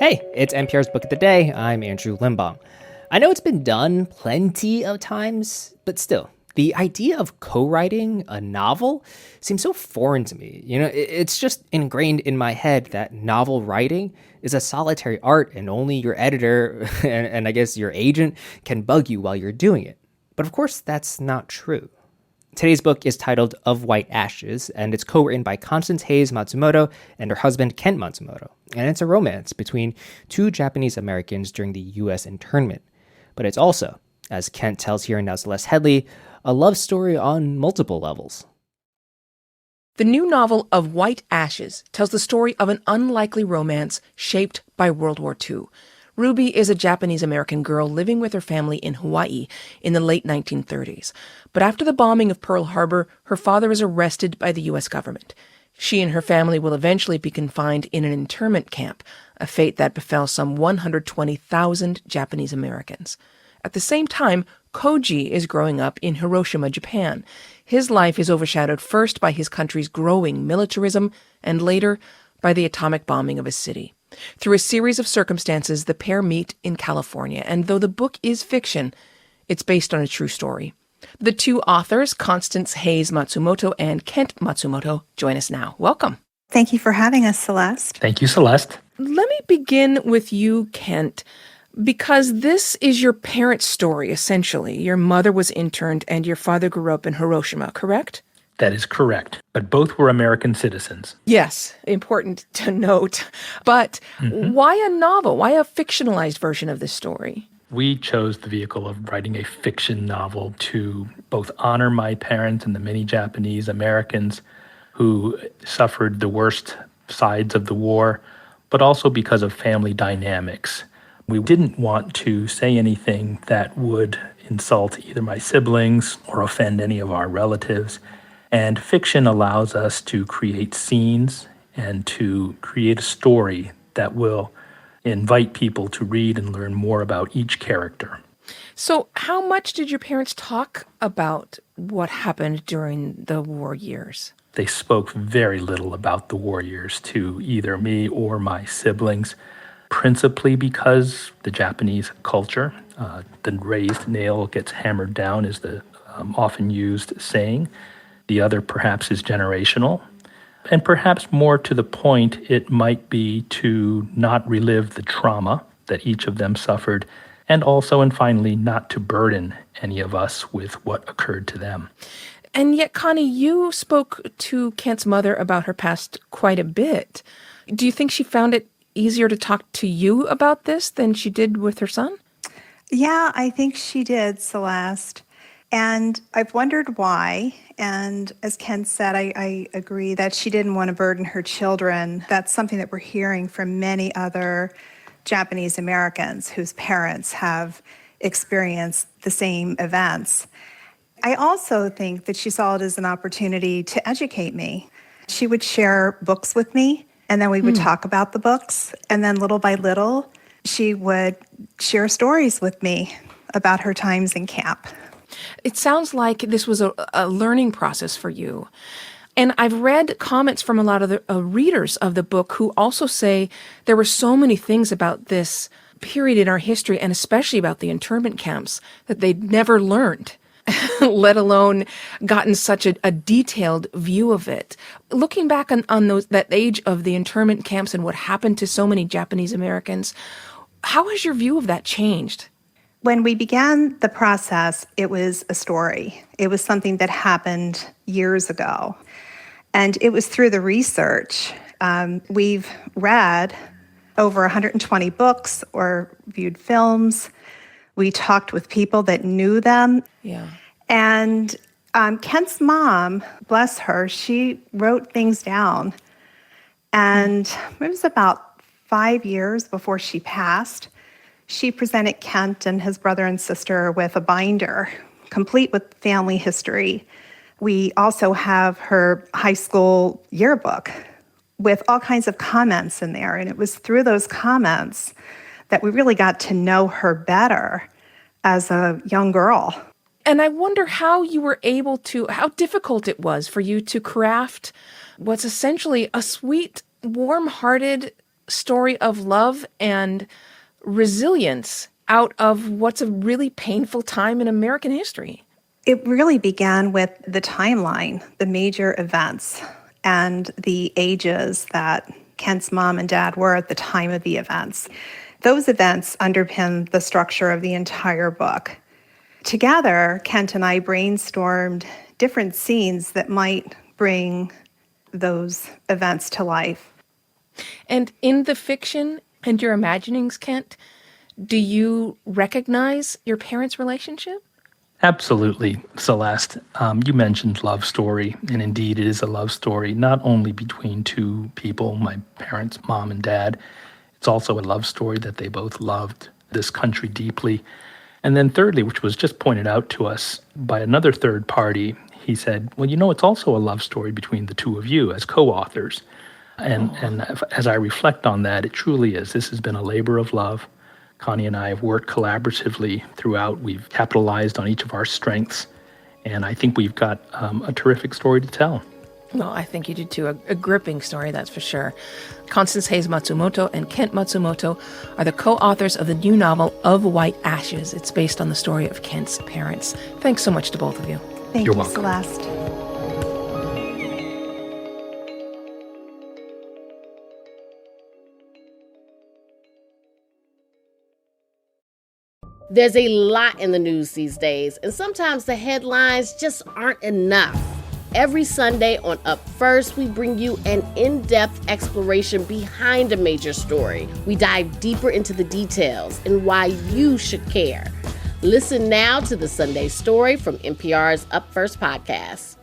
Hey, it's NPR's Book of the Day. I'm Andrew Limbaum. I know it's been done plenty of times, but still, the idea of co-writing a novel seems so foreign to me. It's just ingrained in my head that novel writing is a solitary art and only your editor and I guess your agent can bug you while you're doing it. But of course, that's not true. Today's book is titled Of White Ashes, and it's co-written by Constance Hays Matsumoto and her husband Kent Matsumoto. And it's a romance between two Japanese Americans during the U.S. internment. But it's also, as Kent tells here in Now Celeste Headlee, a love story on multiple levels. The new novel Of White Ashes tells the story of an unlikely romance shaped by World War II. Ruby is a Japanese-American girl living with her family in Hawaii in the late 1930s. But after the bombing of Pearl Harbor, her father is arrested by the U.S. government. She and her family will eventually be confined in an internment camp, a fate that befell some 120,000 Japanese Americans. At the same time, Koji is growing up in Hiroshima, Japan. His life is overshadowed first by his country's growing militarism and later by the atomic bombing of a city. Through a series of circumstances, the pair meet in California, and though the book is fiction, it's based on a true story. The two authors, Constance Hays Matsumoto and Kent Matsumoto, join us now. Welcome. Thank you for having us, Celeste. Thank you, Celeste. Let me begin with you, Kent, because this is your parents' story, essentially. Your mother was interned and your father grew up in Hiroshima, correct? That is correct. But both were American citizens. Yes, important to note. But why a novel? Why a fictionalized version of this story? We chose the vehicle of writing a fiction novel to both honor my parents and the many Japanese Americans who suffered the worst sides of the war, but also because of family dynamics. We didn't want to say anything that would insult either my siblings or offend any of our relatives. And fiction allows us to create scenes and to create a story that will invite people to read and learn more about each character. So how much did your parents talk about what happened during the war years? They spoke very little about the war years to either me or my siblings, principally because the Japanese culture, the raised nail gets hammered down is the often used saying. The other perhaps is generational. And perhaps more to the point, it might be to not relive the trauma that each of them suffered, and also and finally not to burden any of us with what occurred to them. And yet, Connie, you spoke to Kent's mother about her past quite a bit. Do you think she found it easier to talk to you about this than she did with her son? Yeah, I think she did, Celeste. And I've wondered why. And as Ken said, I agree that she didn't want to burden her children. That's something that we're hearing from many other Japanese Americans whose parents have experienced the same events. I also think that she saw it as an opportunity to educate me. She would share books with me, and then we would talk about the books. And then little by little, she would share stories with me about her times in camp. It sounds like this was a learning process for you. And I've read comments from a lot of the readers of the book who also say there were so many things about this period in our history, and especially about the internment camps, that they'd never learned, let alone gotten such a detailed view of it. Looking back on that age of the internment camps and what happened to so many Japanese Americans, how has your view of that changed? When we began the process, it was a story. It was something that happened years ago. And it was through the research. We've read over 120 books or viewed films. We talked with people that knew them. Yeah. And Kent's mom, bless her, she wrote things down. And it was about 5 years before she passed. She presented Kent and his brother and sister with a binder, complete with family history. We also have her high school yearbook with all kinds of comments in there. And it was through those comments that we really got to know her better as a young girl. And I wonder how you were able to, how difficult it was for you to craft what's essentially a sweet, warm-hearted story of love and resilience out of what's a really painful time in American history. It really began with the timeline, the major events, and the ages that Kent's mom and dad were at the time of the events. Those events underpin the structure of the entire book. Together, Kent and I brainstormed different scenes that might bring those events to life. And in the fiction and your imaginings, Kent, do you recognize your parents' relationship? Absolutely, Celeste. You mentioned love story, and indeed it is a love story, not only between two people, my parents, mom and dad. It's also a love story that they both loved this country deeply. And then thirdly, which was just pointed out to us by another third party, he said, well, it's also a love story between the two of you as co-authors. And as I reflect on that, it truly is. This has been a labor of love. Connie and I have worked collaboratively throughout. We've capitalized on each of our strengths. And I think we've got a terrific story to tell. Well, I think you did too. A gripping story, that's for sure. Constance Hays Matsumoto and Kent Matsumoto are the co-authors of the new novel Of White Ashes. It's based on the story of Kent's parents. Thanks so much to both of you. Thank You're you, welcome. Celeste. There's a lot in the news these days, and sometimes the headlines just aren't enough. Every Sunday on Up First, we bring you an in-depth exploration behind a major story. We dive deeper into the details and why you should care. Listen now to the Sunday Story from NPR's Up First podcast.